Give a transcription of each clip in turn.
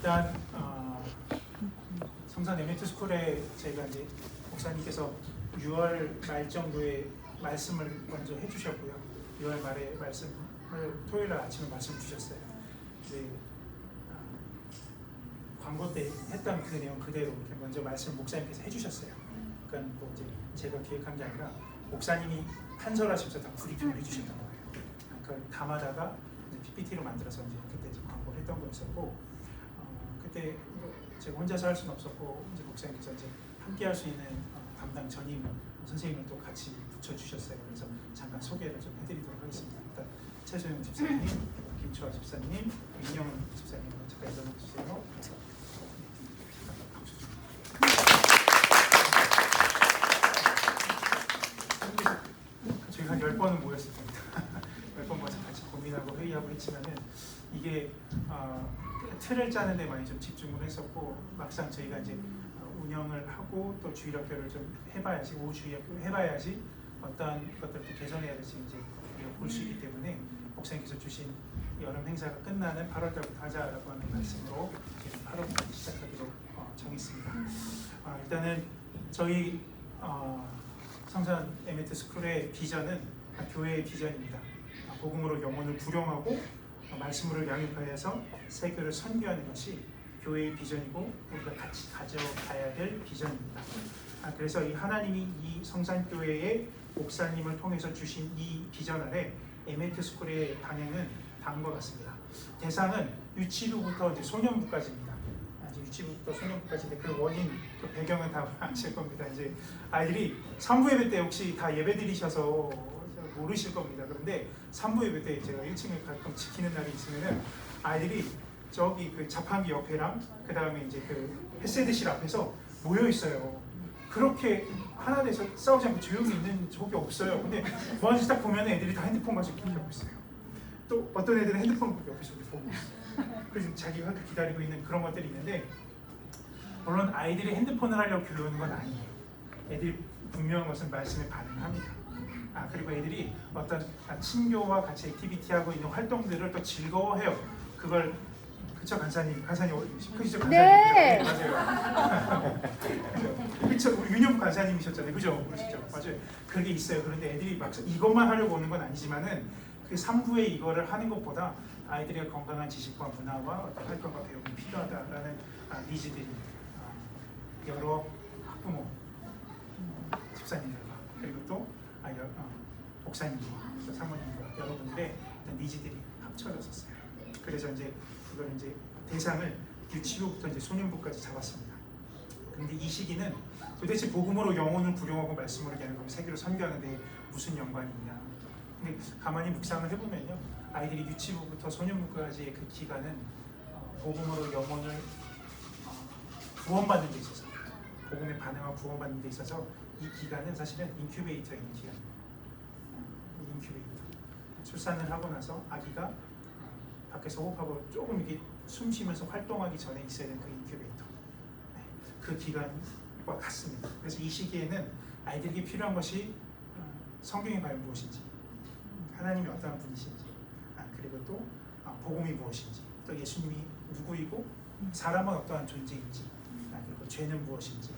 일단 성산 에메트 스쿨에 저희가 이제 목사님께서 6월 말 정도에 말씀을 먼저 해주셨고요. 6월 말에 말씀을 토요일 날 아침에 말씀 주셨어요. 이제 광고 때 했던 그 내용 그대로 이렇게 먼저 말씀 목사님께서 해주셨어요. 그러니까 뭐 이제 제가 기획한 게 아니라 목사님이 판설하시면서 다 브리핑을 해주셨던 거예요. 그걸 담아다가 이제 PPT로 만들어서 이제 그때 이제 광고를 했던 거였었고, 그때 제가 혼자서 할 수는 없었고 이제 목사님께서 이제 함께 할 수 있는 담당 전임 선생님을 또 같이 붙여주셨어요. 그래서 잠깐 소개를 좀 해드리도록 하겠습니다. 일단 최소영 집사님, 김초아 집사님, 민영 집사님 잠깐 일어나주세요. 저희가 한 10번은 모였을 겁니다. 10번 모여서 같이 고민하고 회의하고 했지만은 이게 틀을 짜는 데 많이 좀 집중을 했었고, 막상 저희가 이제 운영을 하고 또 주일학교를 좀 해봐야지, 오후 주일학교를 해봐야지 어떤 것들을 또 개선해야 될지 이제 우리가 볼 수 있기 때문에 목사님께서 주신 여름 행사가 끝나는 8월달부터 하자라고 하는 말씀으로 8월부터 시작하기로 정했습니다. 일단은 저희 성산 에메트 스쿨의 비전은 교회의 비전입니다. 복음으로 영혼을 부령하고 말씀으로 양육하여서 세교를 선교하는 것이 교회의 비전이고 우리가 같이 가져가야 될 비전입니다. 그래서 이 하나님이 이 성산교회의 목사님을 통해서 주신 이 비전 아래 에메트 스쿨의 방향은 다음과 같습니다. 대상은 유치부부터 이제 소년부까지입니다. 유치부부터 소년부까지인데 그 원인, 그 배경은 다 아실 겁니다. 이제 아이들이 3부 예배 때 혹시 다 예배 드리셔서 모르실 겁니다. 그런데 3부 예배 때 제가 1층을 가끔 지키는 날이 있으면은 아이들이 저기 그 자판기 옆에랑 그 다음에 이제 그 헤세드실 앞에서 모여 있어요. 그렇게 하나 돼서 싸우지 않고 조용히 있는 적이 없어요. 근데 뭐 하는지 딱 보면 애들이 다 핸드폰 가지고 이렇게 하고 있어요. 또 어떤 애들은 핸드폰 옆에서 이렇게 보고 있어요. 그래서 자기가 기다리고 있는 그런 것들이 있는데, 물론 아이들이 핸드폰을 하려고 교육하는 건 아니에요. 애들이 분명한 것은 말씀에 반응합니다. 그리고 애들이 어떤 친교와 같이 액티비티하고 있는 활동들을 또 즐거워해요. 그걸 그쵸 간사님 크시죠 간사님? 네. 맞아요. 그쵸 우리 윤영 간사님이셨잖아요. 그죠? 그러시죠? 맞아요. 그게 있어요. 그런데 애들이 막 이것만 하려고 오는 건 아니지만은 그 3부에 이거를 하는 것보다 아이들의 건강한 지식과 문화와 어떤 활동과 배움이 필요하다라는 니즈들이 여러 학부모, 집사님들과 그리고 또 목사님과 사모님과 여러분들의 니즈들이 합쳐졌었어요. 그래서 이제 이걸 이제 대상을 유치부부터 이제 소년부까지 잡았습니다. 그런데 이 시기는 도대체 복음으로 영혼을 부령하고 말씀으로 양육하고 세계를 선교하는데 무슨 연관이 있냐? 근데 가만히 묵상을 해보면요, 아이들이 유치부부터 소년부까지의 그 기간은 복음으로 영혼을 구원받는 데 있어서, 복음에 반응하고 구원받는 데 있어서 이 기간은 사실은 인큐베이터에 있는 기간입니다. 인큐베이터. 출산을 하고 나서 아기가 밖에서 호흡하고 조금 이렇게 숨 쉬면서 활동하기 전에 있어야 되는 그 인큐베이터. 그 기간과 같습니다. 그래서 이 시기에는 아이들에게 필요한 것이 성경이 과연 무엇인지, 하나님이 어떠한 분이신지, 그리고 또 복음이 무엇인지, 또 예수님이 누구이고 사람은 어떠한 존재인지, 그리고 죄는 무엇인지,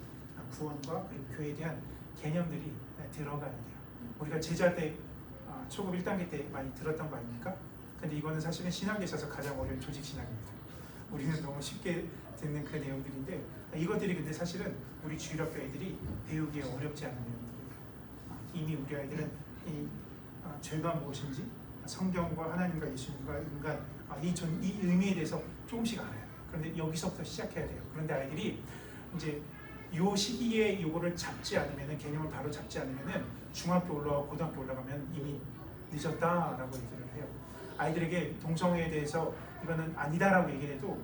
구원과 그리고 교회에 대한 개념들이 들어가야 돼요. 우리가 제자 때 초급 1단계 때 많이 들었던 거 아닙니까? 근데 이거는 사실은 신학에 있어서 가장 어려운 조직 신학입니다. 우리는 너무 쉽게 듣는 그 내용들인데, 이것들이 근데 사실은 우리 주일학교 애들이 배우기에 어렵지 않은 내용들이에요. 이미 우리 아이들은 이 죄가 무엇인지, 성경과 하나님과 예수님과 인간, 이 의미에 대해서 조금씩 알아요. 그런데 여기서부터 시작해야 돼요. 그런데 아이들이 이제 요 시기에 이거를 잡지 않으면은, 개념을 바로 잡지 않으면은 중학교 올라가고 고등학교 올라가면 이미 늦었다라고 얘기를 해요. 아이들에게 동성애에 대해서 이거는 아니다라고 얘기해도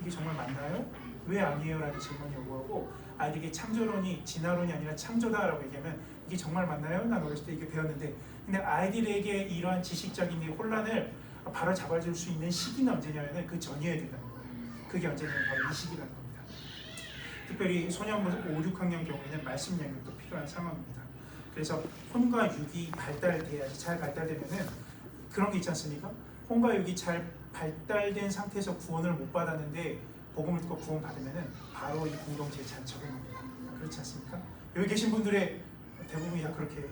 이게 정말 맞나요? 왜 아니에요? 라는 질문이 오고 하고, 아이들에게 창조론이 진화론이 아니라 창조다라고 얘기하면 이게 정말 맞나요? 난 어렸을 때 이게 배웠는데, 근데 아이들에게 이러한 지식적인 혼란을 바로 잡아줄 수 있는 시기는 언제냐면 그 전이어야 된다는 거예요. 그게 언제냐면 바로 이 시기라는 겁니다. 특별히 소년부 5, 6학년 경우에는 말씀 양육도 필요한 상황입니다. 그래서 혼과 육이 발달돼야지, 잘 발달되면은 그런 게 있지 않습니까? 혼과 육이 잘 발달된 상태에서 구원을 못 받았는데 복음을 듣고 구원 받으면은 바로 이 공동체에 잘 적응합니다. 그렇지 않습니까? 여기 계신 분들의 대부분이 다 그렇게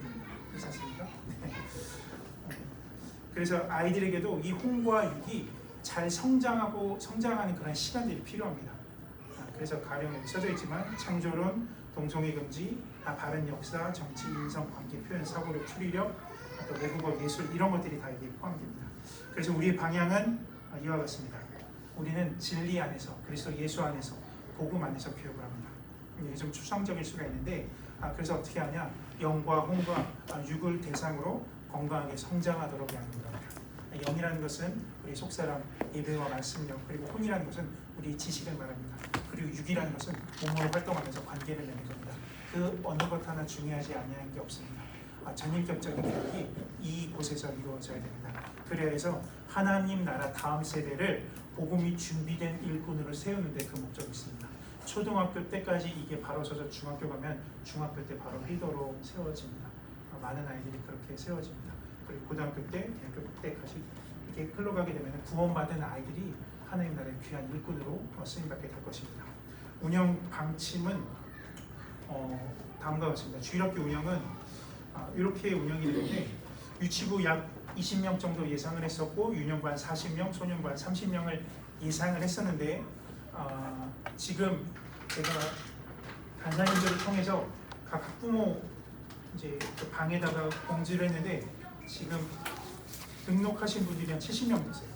그렇지 않습니까? 네. 그래서 아이들에게도 이 홍과 육이 잘 성장하는 그런 시간들이 필요합니다. 그래서 가령 여기 써져 있지만 창조론, 동성애 금지, 바른 역사, 정치, 인성, 관계, 표현, 사고력, 추리력, 또 외국어, 예술 이런 것들이 다 여기에 포함됩니다. 그래서 우리의 방향은 이와 같습니다. 우리는 진리 안에서, 그리스도 예수 안에서, 복음 안에서 교육을 합니다. 이게 좀 추상적일 수가 있는데 그래서 어떻게 하냐? 영과 홍과 육을 대상으로 건강하게 성장하도록 하는 겁니다. 영이라는 것은 우리 속사람 예배와 말씀력, 그리고 혼이라는 것은 우리 지식을 말합니다. 그리고 육이라는 것은 몸으로 활동하면서 관계를 맺는 겁니다. 그 어느 것 하나 중요하지 않냐는 게 없습니다. 전인격적인 교육이 이곳에서 이루어져야 됩니다. 그래야 해서 하나님 나라 다음 세대를 복음이 준비된 일꾼으로 세우는 데 그 목적이 있습니다. 초등학교 때까지 이게 바로 서서 중학교 가면 중학교 때 바로 리더로 세워집니다. 많은 아이들이 그렇게 세워집니다. 그리고 고등학교 때, 대학교 때까지 이렇게 흘러가게 되면 구원받은 아이들이 하나님 나라의 귀한 일꾼으로 쓰임받게 될 것입니다. 운영 방침은 다음과 같습니다. 주일학교 운영은 이렇게 운영이 되는데 유치부 약 20명 정도 예상을 했었고 유년반 40명, 소년반 30명을 예상을 했었는데 지금 제가 간사님들을 통해서 각 학부모 이제 그 방에다가 공지를 했는데 지금 등록하신 분들이 한 70명 되세요.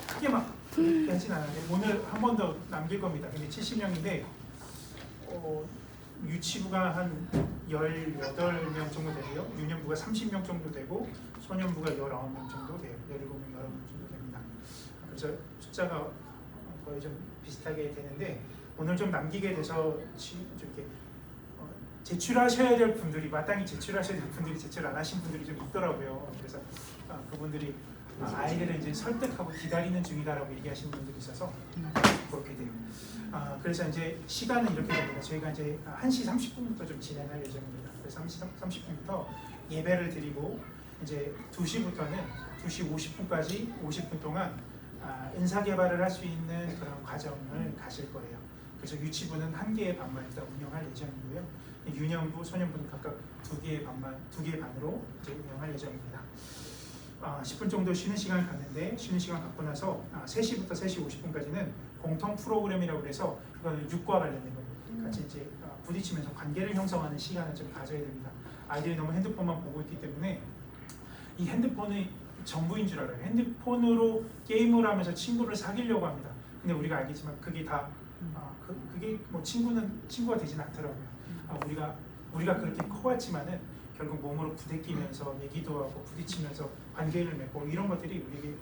크게 막 괜찮진 않은데 오늘 한 번 더 남길 겁니다. 근데 70명인데 유치부가 한 18명 정도 되고요. 유년부가 30명 정도 되고 소년부가 19명 정도 돼요. 17명, 19명 정도 됩니다. 그래서 숫자가 거의 좀 비슷하게 되는데 오늘 좀 남기게 돼서 이렇게 제출하셔야 될 분들이 마땅히 제출하셔야 될 분들이 제출 안 하신 분들이 좀 있더라고요. 그래서 그분들이 아이들을 이제 설득하고 기다리는 중이다라고 얘기하시는 분들이 있어서 그렇게 돼요. 그래서 이제 시간은 이렇게 됩니다. 저희가 이제 1시 30분부터 좀 진행할 예정입니다. 그래서 1시 30분부터 예배를 드리고 이제 2시부터는 2시 50분까지 50분 동안 은사 개발을 할 수 있는 그런 과정을 가실 거예요. 그래서 유치부는 1개의 반만 일단 운영할 예정이고요. 유년부, 소년부는 각각 2개의 반으로 이제 운영할 예정입니다. 10분 정도 쉬는 시간을 갖는데 쉬는 시간 갖고 나서 3시부터 3시 50분까지는 공통 프로그램이라고 해서 이거는 육과 관련된 거예요. 같이 이제 부딪히면서 관계를 형성하는 시간을 좀 가져야 됩니다. 아이들이 너무 핸드폰만 보고 있기 때문에 이 핸드폰이 전부인 줄 알아요. 핸드폰으로 게임을 하면서 친구를 사귀려고 합니다. 근데 우리가 알겠지만 그게 다 그게 뭐 친구가 되진 않더라고요. 우리가 그렇게 커왔지만은 결국 몸으로 부대끼면서 얘기도 하고 부딪히면서 관계를 맺고 이런 것들이 우리에게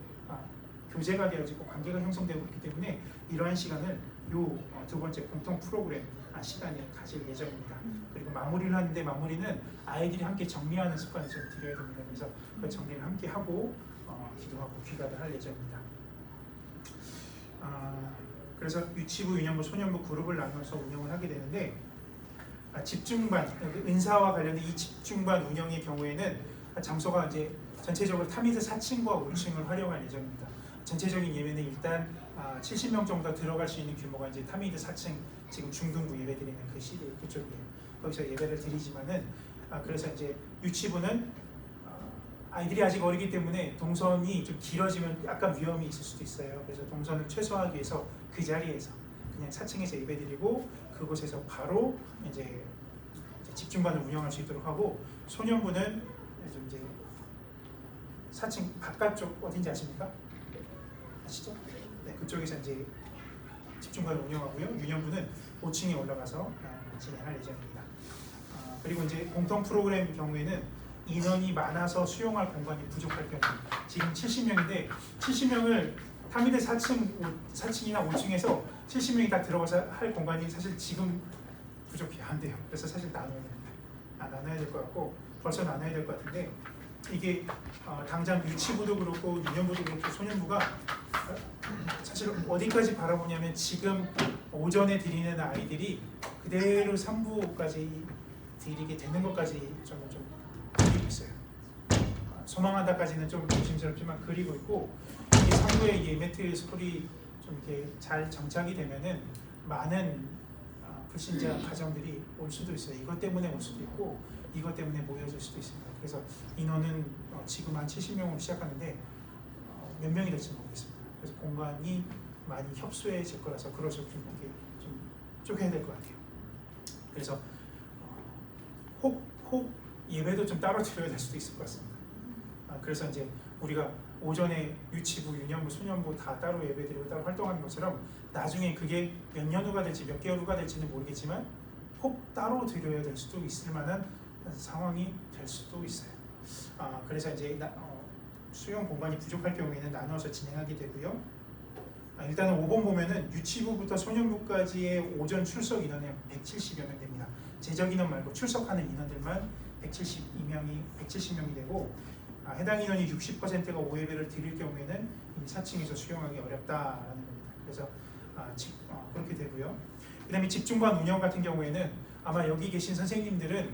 교제가 되어지고 관계가 형성되고 있기 때문에 이러한 시간을 두 번째 공통 프로그램 시간에 가질 예정입니다. 그리고 마무리를 하는데 마무리는 아이들이 함께 정리하는 습관을 좀 들여야 됩니다. 그래서 그 정리를 함께 하고 기도하고 귀가를 할 예정입니다. 그래서 유치부, 유년부, 소년부 그룹을 나눠서 운영을 하게 되는데 집중반, 은사와 관련된 이 집중반 운영의 경우에는 장소가 이제 전체적으로 타미드 4층과 5층을 활용할 예정입니다. 전체적인 예배는 일단 70명 정도 들어갈 수 있는 규모가 이제 타미드 4층 지금 중등부 예배드리는 그 시대 그쪽이에요. 거기서 예배를 드리지만은 그래서 이제 유치부는 아이들이 아직 어리기 때문에 동선이 좀 길어지면 약간 위험이 있을 수도 있어요. 그래서 동선을 최소화하기 위해서 그 자리에서 그냥 4층에서 예배드리고 그곳에서 바로 이제 집중반을 운영할 수 있도록 하고 소년부는 좀 이제 4층 바깥쪽 어딘지 아십니까? 아시죠? 네, 그쪽에서 이제 집중반을 운영하고요. 유년부는 5층에 올라가서 진행할 예정입니다. 그리고 이제 공통 프로그램 경우에는 인원이 많아서 수용할 공간이 부족할 경우 지금 70명인데 70명을 타미드 4층이나 5층에서 70명이 다 들어가서 할 공간이 사실 지금 부족해요. 안 돼요. 그래서 사실 나눠야 됩니다. 나눠야 될 것 같고 벌써 나눠야 될 것 같은데 이게 당장 유치부도 그렇고 유년부도 그렇고 소년부가 사실 어디까지 바라보냐면 지금 오전에 드리는 아이들이 그대로 3부까지 드리게 되는 것까지 좀 그리고 있어요. 소망한다까지는 좀 조심스럽지만 그리고 있고 이 3부의 이 매트 스쿨이 좀 좀 이렇게 잘 정착이 되면은 많은 불신자 가정들이 올 수도 있어요. 이것 때문에 올 수도 있고 이것 때문에 모여질 수도 있습니다. 그래서 인원은 지금 한 70명으로 시작하는데 몇 명이 될지 모르겠습니다. 그래서 공간이 많이 협소해질 거라서 그것을 좀 이렇게 좀 쪼개야 될 것 같아요. 그래서 혹 예배도 좀 따로 드려야 될 수도 있을 것 같습니다. 그래서 이제 우리가 오전에 유치부, 유년부, 소년부 다 따로 예배드리고 따로 활동하는 것처럼 나중에 그게 몇 년 후가 될지 몇 개월 후가 될지는 모르겠지만 혹 따로 드려야 될 수도 있을 만한 상황이 될 수도 있어요. 그래서 이제 수용 공간이 부족할 경우에는 나누어서 진행하게 되고요. 일단은 5번 보면은 유치부부터 소년부까지의 오전 출석 인원이 170여 명 됩니다. 제적 인원 말고 출석하는 인원들만 170명이 되고 해당 인원이 60%가 5예배를 드릴 경우에는 이미 4층에서 수용하기 어렵다라는 겁니다. 그래서 그렇게 되고요. 그 다음에 집중반 운영 같은 경우에는 아마 여기 계신 선생님들은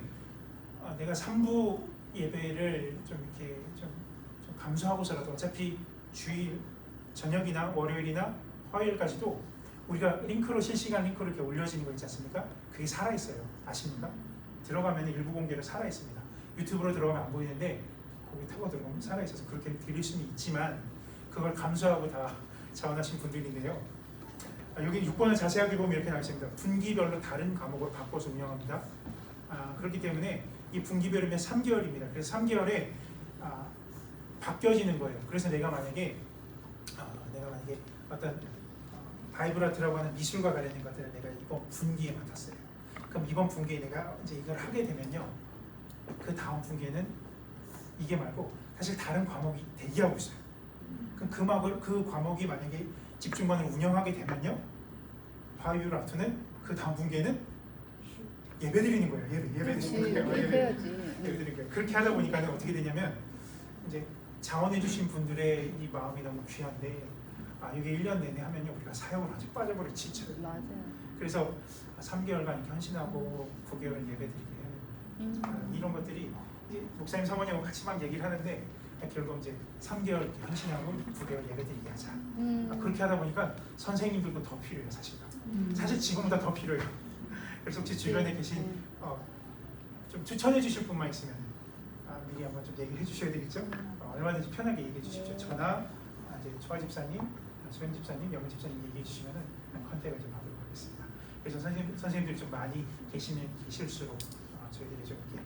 내가 3부 예배를 좀 이렇게 좀 감수하고서라도 어차피 주일 저녁이나 월요일이나 화요일까지도 우리가 실시간 링크로 이렇게 올려지는 거 있지 않습니까? 그게 살아있어요. 아십니까? 들어가면 일부 공개로 살아있습니다. 유튜브로 들어가면 안 보이는데 거기 타고 들어가면 살아있어서 그렇게 드릴 수는 있지만 그걸 감수하고 다 자원하신 분들인데요. 여기 6번을 자세하게 보면 이렇게 나와 있습니다. 분기별로 다른 과목으로 바꿔서 운영합니다. 그렇기 때문에 이 분기별이면 3개월입니다. 그래서 3개월에 바뀌어지는 거예요. 그래서 내가 만약에 어떤 바이블 아트라고 하는 미술과 관련된 것들을 내가 이번 분기에 맡았어요. 그럼 이번 분기에 내가 이제 이걸 하게 되면요, 그 다음 분기에는 이게 말고 사실 다른 과목이 대기하고 있어요. 그럼 그 과목이 만약에 집중반을 운영하게 되면요, 바이블 아트는 그 다음 분기에는 예배 드리는 거예요. 예배 드리는 거예요. 그렇게 하다 보니까 어떻게 되냐면 이제 자원해 주신 분들의 이 마음이 너무 귀한데 이게 1년 내내 하면요 우리가 사역을 아주 빠져버려 지쳐요. 맞아요. 그래서 3개월간 이렇게 헌신하고 9개월 예배 드리게 해야 됩니다. 이런 것들이 이제 목사님 사모님하고 같이 막 얘기를 하는데 결국 이제 3개월 이렇게 헌신하고 9개월 예배 드리게 하자. 그렇게 하다 보니까 선생님들도 더 필요해요. 사실 지금보다 더 필요해요. 그래서 혹시 주변에 계신 좀 추천해 주실 분만 있으면 미리 한번 좀 얘기를 해주셔야 되겠죠? 얼마든지 편하게 얘기해 주십시오. 저나 이제 초아 집사님, 소연 집사님, 영은 집사님 얘기해 주시면은 컨택을 좀 하도록 하겠습니다. 그래서 선생님들이 좀 많이 계실수록 저희들이 좀 이렇게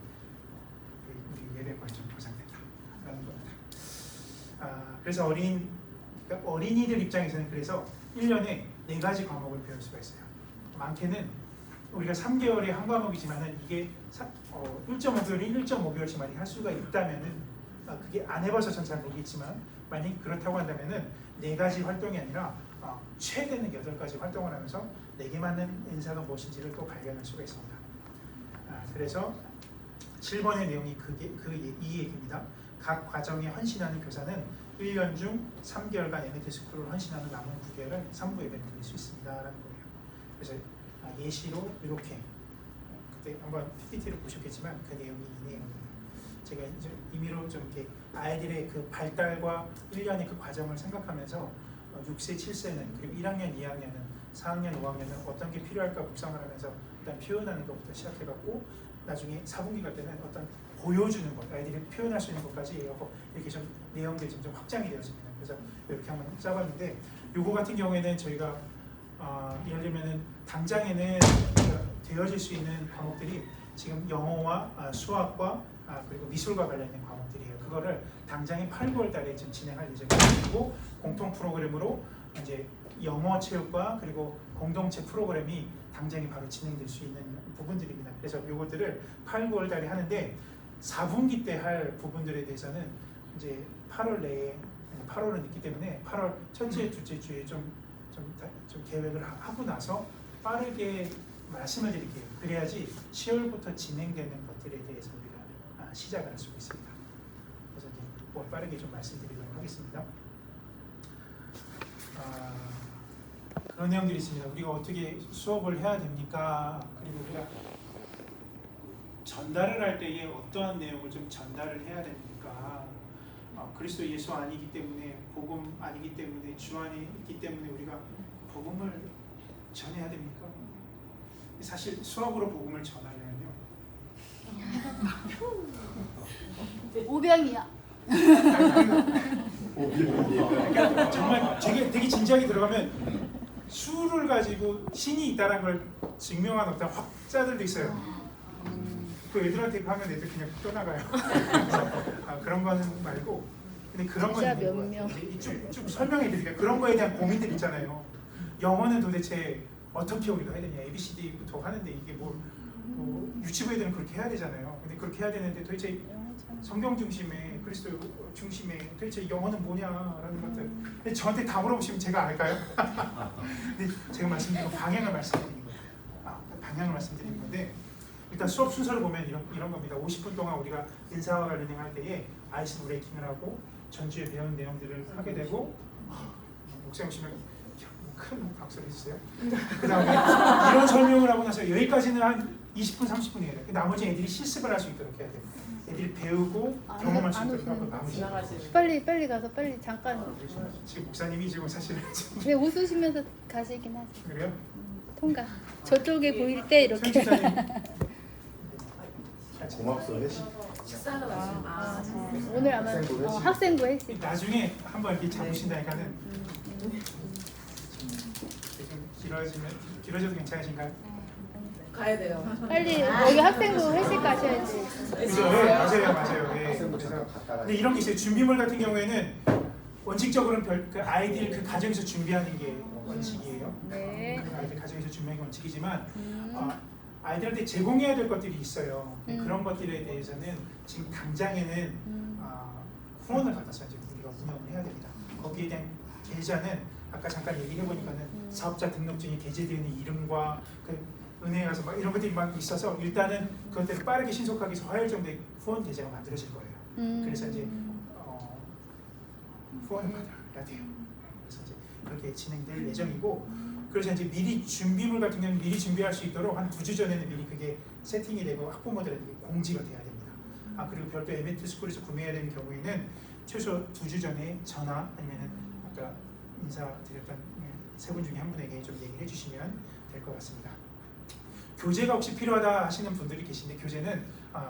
우리 예배가 좀 보장된다라는 겁니다. 그래서 어린이들 입장에서는 그래서 1년에 4가지 과목을 배울 수가 있어요. 많게는 우리가 3개월에 한 과목이지만은 이게 1.5개월, 1.5개월씩 할 수가 있다면은 그게 안 해봐서 전 잘 모르겠지만 만약 그렇다고 한다면은 4가지 활동이 아니라 최대는 8가지 활동을 하면서 내게 맞는 은사가 무엇인지를 또 발견할 수가 있습니다. 그래서 7번의 내용이 이 얘기입니다. 각 과정에 헌신하는 교사는 1년 중 3개월간 MT 스쿨을 헌신하는 남은 9개월을 3부 예배를 드릴 수 있습니다라는 거예요. 그래서 예시로 이렇게 그때 한번 PPT를 보셨겠지만 그 내용이 이 내용입니다. 제가 이제 임의로 좀 이렇게 아이들의 그 발달과 1년의 그 과정을 생각하면서 6세, 7세는 그리고 1학년, 2학년은 4학년, 5학년은 어떤 게 필요할까 묵상을 하면서 일단 표현하는 것부터 시작해갖고 나중에 4분기 갈 때는 어떤 보여주는 것, 아이들이 표현할 수 있는 것까지 해갖고 이렇게 좀 내용들이 좀 확장이 되었습니다. 그래서 이렇게 한번 짜봤는데 요거 같은 경우에는 저희가 예를 들면은 당장에는 되어질 수 있는 과목들이 지금 영어와 수학과 그리고 미술과 관련된 과목들이에요. 그거를 당장에 8, 9월 달에 지금 진행할 예정이고 공통 프로그램으로 이제 영어 체육과 그리고 공동체 프로그램이 당장에 바로 진행될 수 있는 부분들입니다. 그래서 이것들을 8, 9월 달에 하는데 4분기 때 할 부분들에 대해서는 이제 8월 내에 8월은 있기 때문에 8월 첫째, 둘째 주에 좀 계획을 하고 나서 빠르게 말씀을 드릴게요. 그래야지 10월부터 진행되는 것들에 대해서 우리가 시작을 할 수가 있습니다. 그래서 이제 빠르게 좀 말씀드리도록 하겠습니다. 그런 내용들이 있습니다. 우리가 어떻게 수업을 해야 됩니까? 그리고 우리가 전달을 할 때에 어떠한 내용을 좀 전달을 해야 됩니까? 그리스도 예수 아니기 때문에, 복음 아니기 때문에, 주 안에 있기 때문에 우리가 복음을 전해야 됩니까? 사실 수학으로 복음을 전하려면요, 오병이야. 그러니까 정말 되게 진지하게 들어가면 수를 가지고 신이 있다는 걸 증명한 어떤 학자들도 있어요. 그 애들한테 하면 애들 그냥 떠나가요. 그런 거는 말고, 근데 그런 진짜 건 몇 명. 쭉 설명해 드릴게요. 그런 거에 대한 고민들 있잖아요. 영어는 도대체 어떻게 우리가 해야 되냐, ABCD부터 하는데 이게 뭐 유치부 애들은 그렇게 해야 되잖아요. 근데 그렇게 해야 되는데 도대체 성경 중심의, 그리스도 중심의 도대체 영어는 뭐냐라는 것들. 근데 저한테 다 물어보시면 제가 알까요? 근데 제가 말씀드린 방향을 말씀드리는 거예요. 방향을 말씀드리는 건데, 일단 수업 순서를 보면 이런 겁니다. 50분 동안 우리가 인사와 런닝할 때에 아이스 브레이킹을 하고 전주에 배운 내용들을 하게 되고, 목사님 오시면 큰 박수를 해주세요. 그 다음에 이런 설명을 하고 나서 여기까지는 한 20분, 30분이에요. 나머지 애들이 실습을 할 수 있도록 해야 돼요. 애들이 배우고 경험할 수 있도록 하고 나머지. 빨리 가서 빨리 잠깐. 지금 목사님이 지금 사실은 네, 웃으시면서 가시긴 하죠. 그래요? 통과. 저쪽에 보일 때 이렇게. 편집자님 고맙소 회식. 오늘 아마 학생부 했을 나중에 한번 이렇게 잡으신다니까는 길어져도 괜찮으신가요? 가야 돼요. 빨리 여기 학생부 회식 가셔야지. 그죠? 네, 맞아요. 네. 그래서 근데 이런 게 있어요. 준비물 같은 경우에는 원칙적으로는 그 아이들 그 가정에서 준비하는 게 원칙이에요. 네. 아이들 가정에서 준비하는 게 원칙이지만 아이들한테 제공해야 될 것들이 있어요. 그런 것들에 대해서는 지금 당장에는 후원을 받아서 이제 우리가 운영을 해야 됩니다. 거기에 대한 계좌는 아까 잠깐 얘기해 보니까는 사업자 등록증에 게재되는 이름과 그 은행에 가서 막 이런 것들이 막 있어서 일단은 그것들을 빠르게 신속하게 화요일 정도에 후원 계좌가 만들어질 거예요. 그래서 이제 후원을 받아야 돼요. 그래서 이제 그렇게 진행될 예정이고, 그래서 이제 미리 준비물 같은 경우는 미리 준비할 수 있도록 한 9주 전에는 미리 그게 세팅이 되고 학부모들에게 공지가 돼야 됩니다. 그리고 별도 에벤트 스쿨에서 구매해야 되는 경우에는 최소 2주 전에 전화 아니면은 아까 인사드렸던 세 분 중에 한 분에게 좀 얘기해 주시면 될 것 같습니다. 교재가 혹시 필요하다 하시는 분들이 계신데 교재는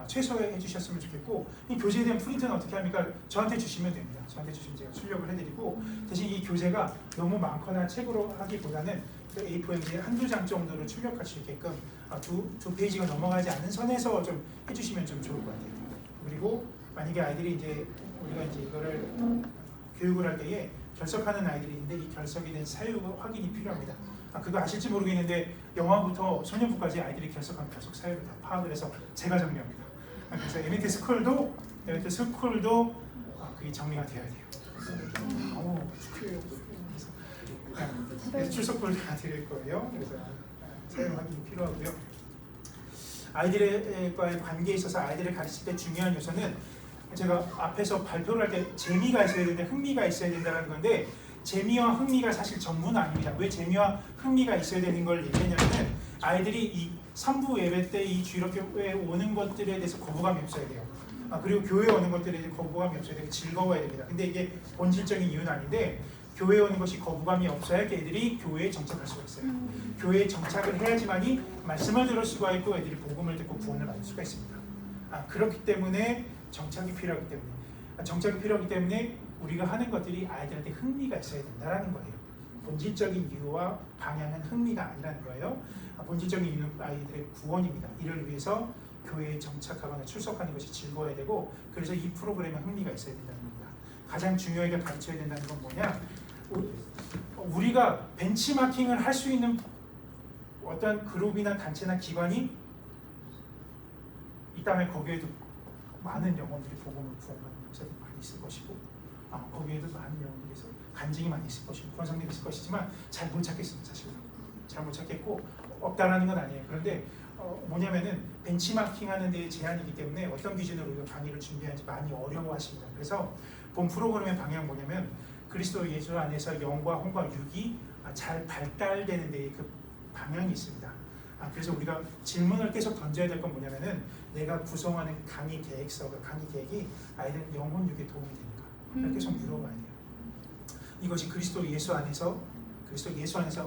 최소에 해주셨으면 좋겠고, 이 교재에 대한 프린트는 어떻게 합니까? 저한테 주시면 됩니다. 저한테 주시면 제가 출력을 해드리고, 대신 이 교재가 너무 많거나 책으로 하기보다는 그 A4용지에 한두 장 정도로 출력할 수 있게끔 두 페이지가 넘어가지 않는 선에서 좀 해주시면 좀 좋을 것 같아요. 그리고 만약에 아이들이 이제 우리가 이제 이거를 교육을 할 때에 결석하는 아이들이 있는데 이 결석에 대한 사유 확인이 필요합니다. 그거 아실지 모르겠는데 영화부터 소년부까지 아이들이 결석한 결석 사유를 다 파악을 해서 제가 정리합니다. 그래서 에미트 스쿨도 그게 정리가 되어야 돼요. 축하해요. 그래서 출석부를 다 드릴 거예요. 그래서 사유 확인이 필요하고요. 아이들과의 관계에 있어서 아이들을 가르칠 때 중요한 요소는 제가 앞에서 발표를 할 때 재미가 있어야 되는데 흥미가 있어야 된다는 건데, 재미와 흥미가 사실 전부는 아닙니다. 왜 재미와 흥미가 있어야 되는 걸 얘기하냐면, 아이들이 이 3부 예배 때 이 주일학교에 오는 것들에 대해서 거부감이 없어야 돼요. 그리고 교회에 오는 것들에 대해서 거부감이 없어야 되고 즐거워야 됩니다. 근데 이게 본질적인 이유는 아닌데, 교회에 오는 것이 거부감이 없어야 애들이 교회에 정착할 수가 있어요. 교회에 정착을 해야지만이 말씀을 들을 수가 있고 애들이 복음을 듣고 구원을 받을 수가 있습니다. 그렇기 때문에 정착이 필요하기 때문에 우리가 하는 것들이 아이들한테 흥미가 있어야 된다는 거예요. 본질적인 이유와 방향은 흥미가 아니라는 거예요. 본질적인 이유는 아이들의 구원입니다. 이를 위해서 교회에 정착하거나 출석하는 것이 즐거워야 되고, 그래서 이 프로그램에 흥미가 있어야 된다는 겁니다. 가장 중요하게 가르쳐야 된다는 건 뭐냐? 우리가 벤치마킹을 할 수 있는 어떤 그룹이나 단체나 기관이 있다면 거기에도 많은 영혼들이 복음을 구원받는 목사들이 많이 있을 것이고, 거기에도 많은 영혼들에서 간증이 많이 있을 것이고 구원성들이 있을 것이지만 잘 못 찾겠습니다. 사실은 잘 못 찾겠고 없다라는 건 아니에요. 그런데 뭐냐면은 벤치마킹하는 데에 제한이기 때문에 어떤 기준으로 우리가 강의를 준비하는지 많이 어려워하십니다. 그래서 본 프로그램의 방향 뭐냐면, 그리스도 예수 안에서 영과 혼과 육이 잘 발달되는 데에 그 방향이 있습니다. 그래서 우리가 질문을 계속 던져야 될 건 뭐냐면은, 내가 구성하는 강의 계획이 아이들 영혼 육에 도움이 됩니까? 계속 물어봐야 돼요. 이것이 그리스도 예수 안에서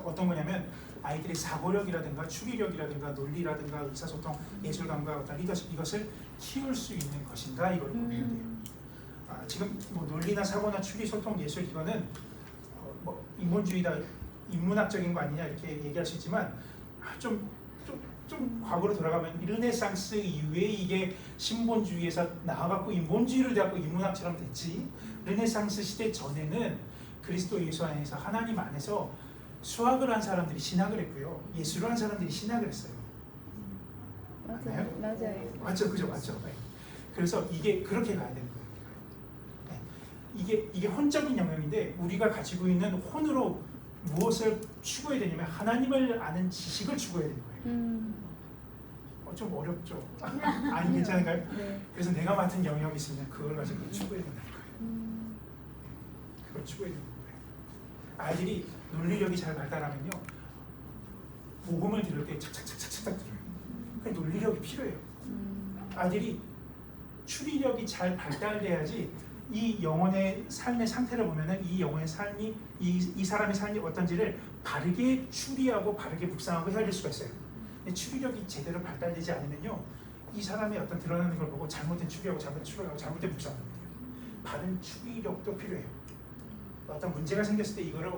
어떤 거냐면 아이들의 사고력이라든가 추리력이라든가 논리라든가 의사소통, 예술감과 어떤 리더십 이것을 키울 수 있는 것인가 이걸 고민해야 돼요. 지금 뭐 논리나 사고나 추리, 소통, 예술 이거는 뭐 인본주의다, 인문학적인 거 아니냐 이렇게 얘기할 수 있지만 좀 과거로 돌아가면 르네상스 이후에 이게 신본주의에서 나와갖고 인본주의를 돼갖고 인문학처럼 됐지. 르네상스 시대 전에는 그리스도 예수 안에서 하나님 안에서 수학을 한 사람들이 신학을 했고요, 예술을 한 사람들이 신학을 했어요. 맞아요. 맞죠, 그죠, 맞죠. 네. 그래서 이게 그렇게 가야 되는 거예요. 네. 이게 혼적인 영역인데 우리가 가지고 있는 혼으로 무엇을 추구해야 되냐면 하나님을 아는 지식을 추구해야 되는 거예요. 좀 어렵죠? 아니 괜찮은가요? 네. 그래서 내가 맡은 영역이 있으면 그걸 가지고 추구해야 된다는 거예요. 그걸 추구해야 되는 거예요. 아이들이 논리력이 잘 발달하면요, 복음을 들을 때 착착착착착 들어요. 그러니까 논리력이 필요해요. 아이들이 추리력이 잘 발달돼야지 이 영혼의 삶의 상태를 보면은 이 영혼의 삶이 이 사람의 삶이 어떤지를 바르게 추리하고 바르게 묵상하고 헤아릴 수가 있어요. 근데 추리력이 제대로 발달되지 않으면요, 이 사람의 어떤 드러나는 걸 보고 잘못된 추리하고 잘못된 추리하고 잘못된 묵상하는 거예요. 바른 추리력도 필요해요. 어떤 문제가 생겼을 때 이거를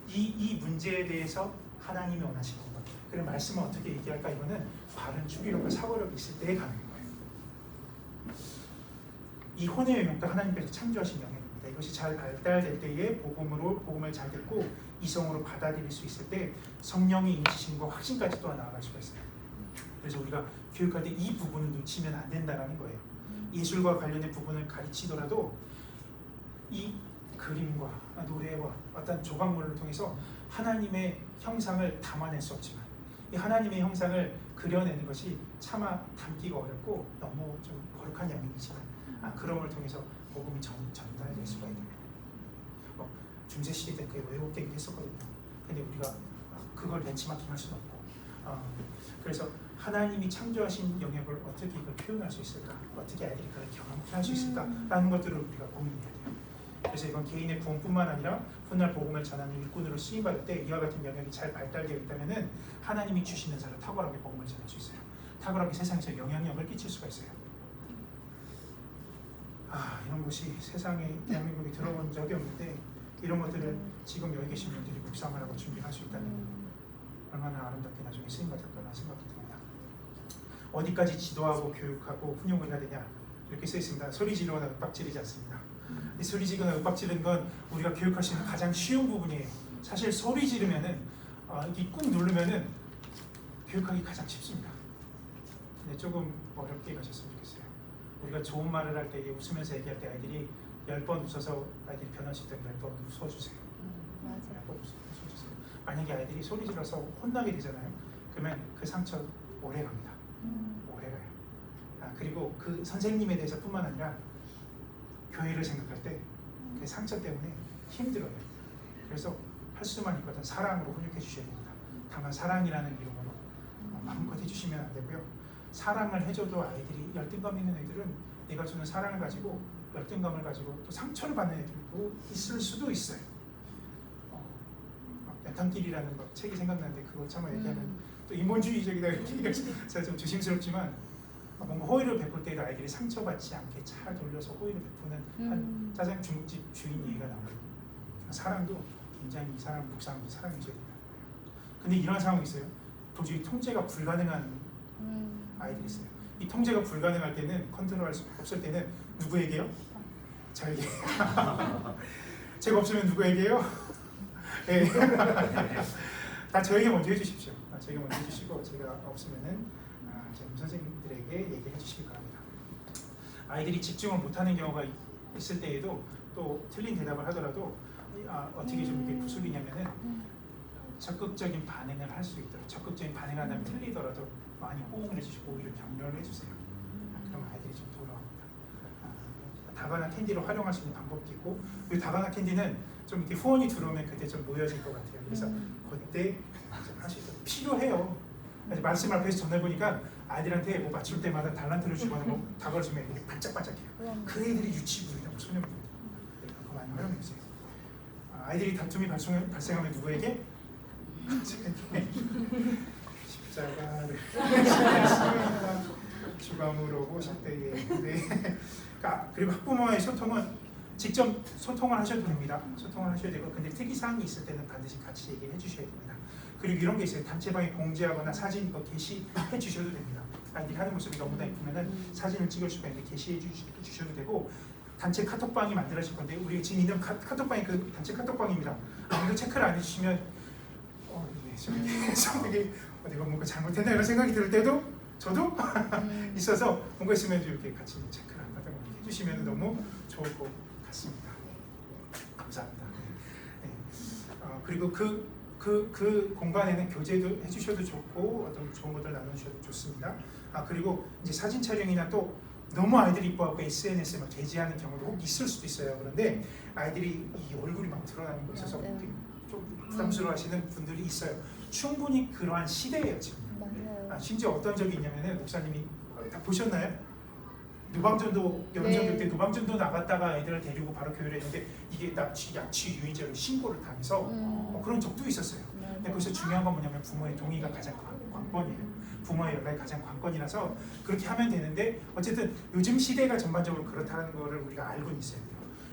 이 문제에 대해서 하나님이 원하시는 것, 그리고 말씀을 어떻게 얘기할까, 이거는 바른 추리력과 사고력이 있을 때 가능해요. 이 혼의 영역도 하나님께서 창조하신 영역입니다. 이것이 잘 발달될 때에 복음을 잘 듣고 이성으로 받아들일 수 있을 때 성령의 인지심과 확신까지 또한 나아갈 수가 있어요. 그래서 우리가 교육할 때 이 부분을 놓치면 안 된다는 거예요. 예술과 관련된 부분을 가르치더라도 이 그림과 노래와 어떤 조각물을 통해서 하나님의 형상을 담아낼 수 없지만 이 하나님의 형상을 그려내는 것이 차마 담기가 어렵고 너무 좀 거룩한 영역이지만 그런 걸 통해서 복음이 전달될 수가 있는 거예요. 중세 시대 때 그게 왜곡되긴 했었거든요. 근데 우리가 그걸 벤치마킹할 수는 없고, 그래서 하나님이 창조하신 영역을 어떻게 이걸 표현할 수 있을까, 어떻게 아이들이 그걸 경험할 수 있을까라는 것들을 우리가 고민해야 돼요. 그래서 이건 개인의 구원뿐만 아니라 훗날 복음을 전하는 일꾼으로 쓰임받을 때 이와 같은 영역이 잘 발달되어 있다면은 하나님이 주시는 자를 탁월하게 복음을 전할 수 있어요. 탁월하게 세상에서 영향력을 끼칠 수가 있어요. 이런 것이 세상에 대한민국에 들어본 적이 없는데 이런 것들을 지금 여기 계신 분들이 묵상을 하고 준비할 수 있다면 얼마나 아름답게 나중에 쓰임받을까라는 생각도 듭니다. 어디까지 지도하고 교육하고 훈용을 해야 되냐 이렇게 써 있습니다. 소리 지르거나 윽박 지르지 않습니다. 이 소리 지르거나 윽박 지르는 건 우리가 교육할 수 있는 가장 쉬운 부분이에요. 사실 소리 지르면은 이렇게 꾹 누르면은 교육하기 가장 쉽습니다. 근데 조금 어렵게 가셨으면 좋겠어요. 우리가 좋은 말을 할 때 웃으면서 얘기할 때 아이들이 10번 웃어서 아이들이 변할 수 있다면 10번 웃어주세요. 맞아요. 10번 웃어주세요. 만약에 아이들이 소리 질러서 혼나게 되잖아요. 그러면 그 상처 오래 갑니다. 오래 가요. 그리고 그 선생님에 대해서 뿐만 아니라 교회를 생각할 때 그 상처 때문에 힘들어요. 그래서 할 수만 있거든 사랑으로 훈육해 주셔야 됩니다. 다만 사랑이라는 이름으로 마음껏 해주시면 안 되고요. 사랑을 해줘도 아이들이 열등감 있는 애들은 내가 주는 사랑을 가지고 열등감을 가지고 또 상처를 받는 애들도 있을 수도 있어요. 연탄길이라는 책이 생각나는데 그거 참아 얘기하면 또 인본주의적이다 이렇게 얘기해서 좀 조심스럽지만 뭔가 호의를 베풀 때도 아이들이 상처받지 않게 잘 돌려서 호의를 베푸는 한 짜장 중국집 주인 얘기가 나와요. 사랑도 굉장히 이 사람 묵상도 사랑해줘야 된다. 근데 이런 상황이 있어요. 도저히 통제가 불가능한 아이들이 있어요. 이 통제가 불가능할 때는 컨트롤할 수 없을 때는 누구에게요? 저에게. 제가 없으면 누구에게요? 네. 다 저에게 먼저 해주십시오. 저에게 먼저 해주시고 제가 없으면은 제 선생님들에게 얘기해 주시기 바랍니다. 아이들이 집중을 못하는 경우가 있을 때에도 또 틀린 대답을 하더라도 어떻게 좀 이렇게 구슬리냐면은 적극적인 반응을 할 수 있도록 적극적인 반응을 한다면 틀리더라도 많이 호응을 해주시고 오히려 격려를 해주세요. 그럼 아이들이 좀 돌아옵니다. 다가나 캔디로 활용할 수 있는 방법도 있고 이 다가나 캔디는 좀 이렇게 후원이 들어오면 그때 좀 모여질 것 같아요. 그래서 그때 할 수 있도록 필요해요. 말씀 앞에서 전해보니까 아이들한테 뭐 맞출 때마다 달란트를 주거나 뭐 다가를 주면 애들이 반짝반짝해요. 그 애들이 유치부이라고 소년부이다. 많이 활용해 주세요. 아이들이 다툼이 발생하면 누구에게? 십자가를 주감으로 오실 때에. 네. 그리고 학부모와의 소통은 직접 소통을 하셔도 됩니다. 소통을 하셔야 되고, 근데 특이사항이 있을 때는 반드시 같이 얘기를 해주셔야 됩니다. 그리고 이런 게 있어요. 단체방에 공지하거나 사진 이거 게시해 주셔도 됩니다. 아이들이 하는 모습이 너무나 이쁘면은 사진을 찍을 수가 있는데 게시해 주셔도 되고, 단체 카톡방이 만들어질 건데, 우리 지금 있는 카톡방이 그 단체 카톡방입니다. 아무도 체크를 안 해주시면 되게 내가 뭔가 잘못했나 이런 생각이 들 때도 저도 있어서 뭔가 있으면 이렇게 같이 체크를 한다든가 이렇게 해주시면 너무 좋을 것 같습니다. 감사합니다. 네. 그리고 그 공간에는 교제도 해주셔도 좋고 어떤 좋은 것들 나눠주셔도 좋습니다. 그리고 이제 사진 촬영이나 또 너무 아이들이 이뻐하고 SNS에 막 게재하는 경우도 혹 있을 수도 있어요. 그런데 아이들이 이 얼굴이 막 드러나는 거 있어서 맞아요. 좀 부담스러워하시는 분들이 있어요. 충분히 그러한 시대예요 지금. 맞아요. 심지어 어떤 적이 있냐면은 목사님이 다 보셨나요? 노방전도 여름정교 때 노방전도 나갔다가 아이들을 데리고 바로 교회를 했는데 이게 약취 유인죄로 신고를 당해서 그런 적도 있었어요. 근데 거기서 중요한 건 뭐냐면 부모의 동의가 가장 관건이에요. 부모의 연락이 가장 관건이라서 그렇게 하면 되는데 어쨌든 요즘 시대가 전반적으로 그렇다는 거를 우리가 알고 있어야 돼요.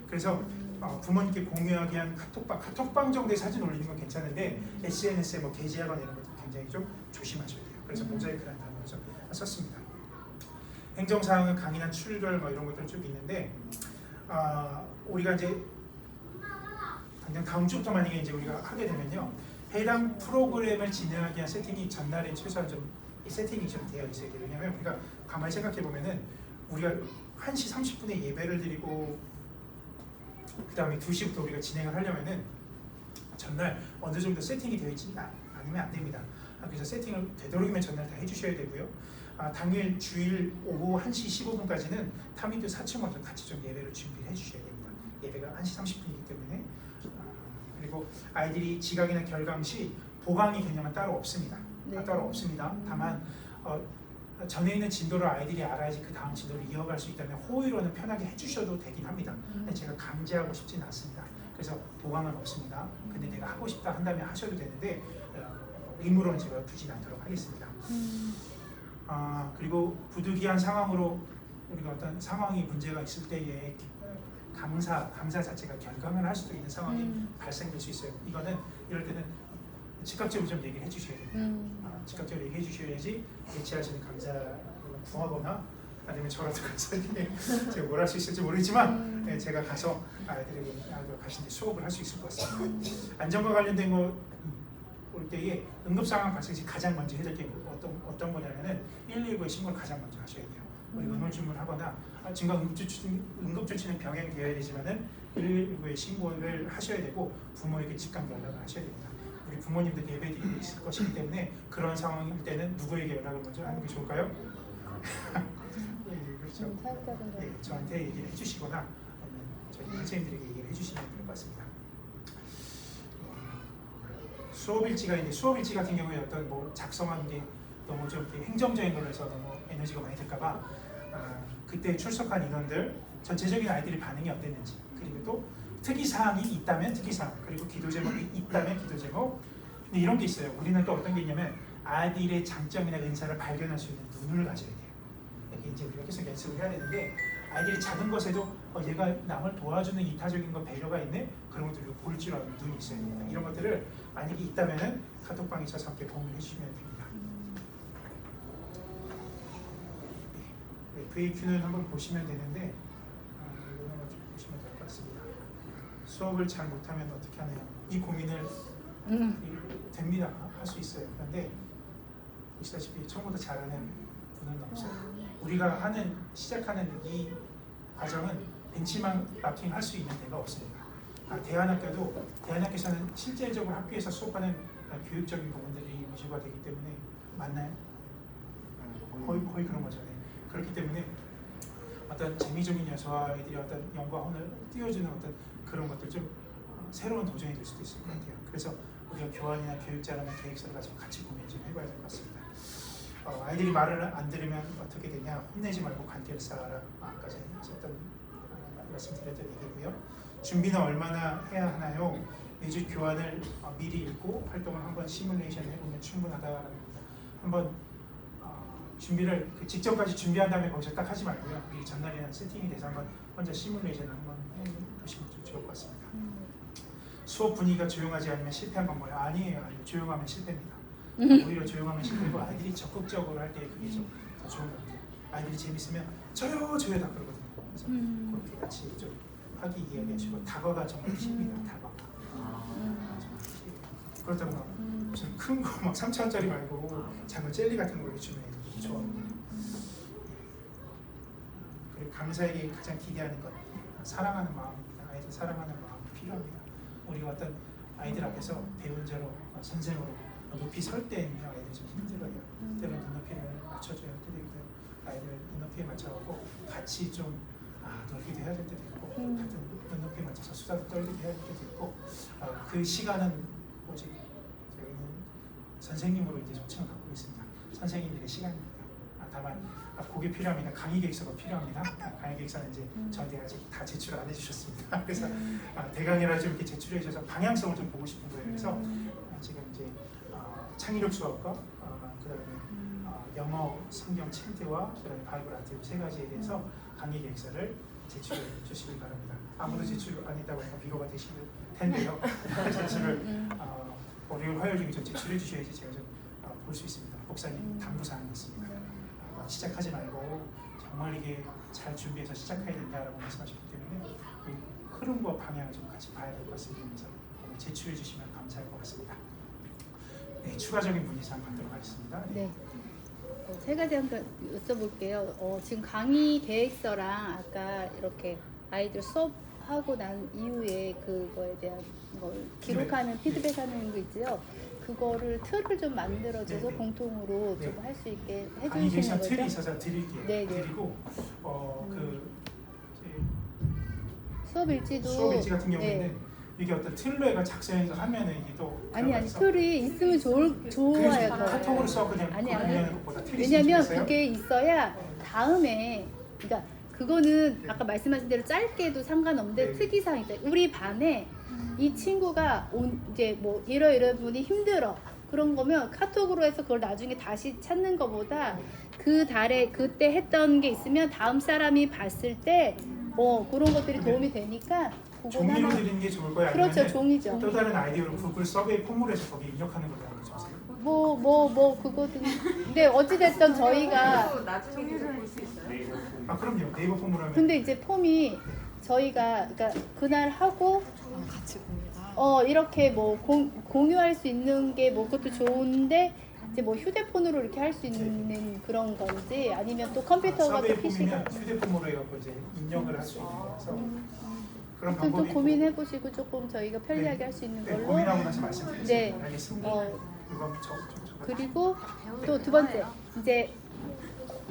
그래서 부모님께 공유하기 위한 카톡방 정도의 사진 올리는 건 괜찮은데 SNS에 뭐 게재하거나 이런 것도 굉장히 좀 조심하셔야 돼요. 그래서 모자이크라는 단어를 썼습니다. 행정사항은 강의나 출결 뭐 이런 것들 쭉 있는데 우리가 이제 당장 다음 주부터 만약에 이제 우리가 하게 되면요, 해당 프로그램을 진행하기 위한 세팅이 전날에 최소한 좀 세팅이 좀 되어 있어야 돼요. 왜냐하면 우리가 가만히 생각해 보면은 우리가 1시 30분에 예배를 드리고 그 다음에 2시부터 우리가 진행을 하려면은 전날 어느 정도 세팅이 되어 있지 않으면 안 됩니다. 그래서 세팅을 되도록이면 전날 다 해주셔야 되고요. 당일 주일 오후 1시 15분까지는 타민도 4층원도 같이 좀 예배를 준비를 해주셔야 됩니다. 예배가 1시 30분이기 때문에. 그리고 아이들이 지각이나 결강 시 보강의 개념은 따로 없습니다. 네. 따로 없습니다. 다만 전에 있는 진도를 아이들이 알아야지 그 다음 진도를 이어갈 수 있다면 호의로는 편하게 해주셔도 되긴 합니다. 제가 강제하고 싶지는 않습니다. 그래서 보강은 없습니다. 근데 내가 하고 싶다 한다면 하셔도 되는데 의무로는 제가 두진 않도록 하겠습니다. 그리고 부득이한 상황으로 우리가 어떤 상황이 문제가 있을 때에 강사 자체가 결강을 할 수도 있는 상황이 발생될 수 있어요. 이럴 때는 즉각적으로 좀 얘기를 해주셔야 됩니다. 즉각적으로 얘기해 주셔야지 대체하시는 강사를 구하거나 아니면 저라도 가서 제가 뭘 할 수 있을지 모르겠지만 제가 가서 아이들에게 가신데 수업을 할 수 있을 것 같습니다. 안전과 관련된 거 올 때에 응급상황 발생 시 가장 먼저 해야 될 게 어떤 거냐면은 119에 신고를 가장 먼저 하셔야 돼요. 우리 의무주문을 하거나 증강 응급조치는 병행되어야 되지만은 119에 신고를 하셔야 되고 부모에게 즉각 연락을 하셔야 됩니다. 우리 부모님들 예배드리고 있을 것이기 때문에 그런 상황일 때는 누구에게 연락을 먼저 하는 게 좋을까요? 네, 그렇죠. 네, 저한테 얘기를 해주시거나 저희 선생님들에게 얘기를 해주시면 될 것 같습니다. 수업일지가 있는데 수업일지 같은 경우에 어떤 뭐 작성하는 게 너무 좀 행정적인 걸로 해서 너무 에너지가 많이 들까봐 그때 출석한 인원들 전체적인 아이들의 반응이 어땠는지, 그리고 또 특이사항이 있다면 특이사항, 그리고 기도 제목이 있다면 기도 제목. 근데 이런 게 있어요. 우리는 또 어떤 게 있냐면 아이들의 장점이나 은사를 발견할 수 있는 눈을 가져야 돼요. 이게 이제 우리가 계속 연습을 해야 되는데 아이들이 작은 것에도 얘가 남을 도와주는 이타적인 거 배려가 있네? 그런 것들을 볼 줄 아는 눈이 있어야 됩니다. 이런 것들을 만약에 있다면은 카톡방에 서서 함께 공유해 주시면 됩니다. 네, VAQ는 한번 보시면 되는데 이거는 좀 보시면 될 것 같습니다. 수업을 잘 못하면 어떻게 하나요? 이 고민을 됩니다. 할 수 있어요. 그런데 보시다시피 처음부터 잘하는 분은 없어요. 우리가 시작하는 이 과정은 벤치마킹 할 수 있는 데가 없습니다. 대안학교에서는 실제적으로 학교에서 수업하는 교육적인 부분들이 위주가 되기 때문에 맞나요? 거의 그런 거죠. 네. 그렇기 때문에 어떤 재미적인 요소와 아이들이 어떤 영과 혼을 띄워주는 어떤 그런 것들 좀 새로운 도전이 될 수도 있을 것 같아요. 그래서 우리가 교환이나 교육자라는 계획서를 가지고 같이 고민 좀 해봐야 될 것 같습니다. 아이들이 말을 안 들으면 어떻게 되냐? 혼내지 말고 관계를 쌓아라. 아까 전에 어떤 말씀드렸던 얘기고요. 준비는 얼마나 해야 하나요? 매주 교환을 미리 읽고 활동을 한번 시뮬레이션 해보면 충분하다라는 겁니다. 한번 준비를 직전까지 준비한 다음에 거기서 딱 하지 말고요. 이 전날에는 세팅이 돼서 한번 혼자 시뮬레이션 한번 해보시면 좀 좋을 것 같습니다. 수업 분위기가 조용하지 않으면 실패한 건가요? 아니에요. 조용하면 실패입니다. 오히려 조용하면 실패고 아이들이 적극적으로 할 때 그게 좀 더 좋은 것 같아요. 아이들이 재밌으면 저요 다 그러거든요. 그래서 그렇게 같이 좀 하기 이야기하시고 다과가 정말 팁니다. 다과가. 정말 팁이에요. 그렇다고 막 무슨 큰 거 막 3,000원짜리 말고 작은 젤리 같은 걸 주면 애들이 좋아합니다. 그리고 강사에게 가장 기대하는 것 사랑하는 마음입니다. 아이들 사랑하는 마음이 필요합니다. 우리가 어떤 아이들 앞에서 배운자로 선생으로 높이 설 때는요 아이들이 좀 힘들어요. 때로는 눈높이를 맞춰줘야 할 때도 있고요. 아이들 눈높이에 맞춰갖고 같이 좀 놀기도 해야 될 때도 있고 같은 눈높이에 맞춰서 수다도 떨기도 해야 될 때도 있고 그 시간은 오직 저희는 선생님으로 이제 초청을 받고 있습니다. 선생님들의 시간입니다. 다만 그게 필요합니다. 강의 계획서가 필요합니다. 강의 계획서는 이제 저한테 아직 다 제출 안 해주셨습니다. 그래서 대강이라 좀 이렇게 제출해 주셔서 방향성을 좀 보고 싶은 거예요. 그래서 지금 이제 창의력 수업과 그다음에 영어, 성경 챈트와 그다음에 바이블 아트 세 가지에 대해서 강의 계획서를 제출해 주시기 바랍니다. 아무도 제출 안 했다고 해서 비교가 되실 텐데요. 제출을 월요일, 화요일 중에 좀 제출해 주셔야지 제가 좀 볼 수 있습니다. 목사님 당부 사항이 있습니다. 시작하지 말고 정말 이게 잘 준비해서 시작해야 된다라고 말씀하셨기 때문에 그 흐름과 방향을 좀 같이 봐야 될 것 같습니다. 그래서 제출해 주시면 감사할 것 같습니다. 네, 추가적인 문의 사항 받도록 하겠습니다. 네. 세 가지 한번 여쭤볼게요. 지금 강의 계획서랑 아까 이렇게 아이들 수업하고 난 이후에 그거에 대한 걸 기록하는 피드백하는 거 있죠. 그거를 틀을 좀 만들어줘서 공통으로 좀 할 수 있게 강의 해주시는 계획서 거죠? 틀이 있어서 드릴게요. 네네. 드리고 수업 일지도 수업 일지 같은 경우에는 이게 어떤 틀로 해가 작성해서 하면은 이게 또 아니 들어가서 틀이 있으면 좋아요. 그래서 더. 카톡으로 써 그냥 아니. 보내는 것보다 틀이 왜냐면 있으면 그게 있어야 다음에 그러니까 그거는 아까 말씀하신 대로 짧게도 상관없는데 네. 특이사항 있어요. 우리 반에 이 친구가 이제 뭐 이런 분이 힘들어 그런 거면 카톡으로 해서 그걸 나중에 다시 찾는 것보다 그 달에 그때 했던 게 있으면 다음 사람이 봤을 때 그런 것들이 도움이 되니까 그건 종이로 하나 드리는 게 좋을 거예요? 그렇죠 아니면은 종이죠. 또 다른 아이디어로 구글 서베이 폼물에서 거기 입력하는 걸로 알고 있어요. 그거든. 근데 어찌됐든 저희가 나중에 볼 수 있어요? 그럼요. 네이버 폼으로 하면 근데 이제 폼이 저희가 그러니까 그날 하고 같이 공유다. 이렇게 뭐 공유할 수 있는 게 뭐 그것도 좋은데 이제 뭐 휴대폰으로 이렇게 할 수 있는 그런 건지 아니면 또 컴퓨터가 또 서베이 PC가 폼이면 휴대폰으로 해갖고 이제 입력을 할 수 있는 거라서 그런 좀 방법이 고민해 보시고 조금 저희가 편리하게 할 수 있는 네, 걸로. 고민하고 나서 말씀드리겠습니다. 네. 알겠습니다. 이건 그리고 또 두 번째 이제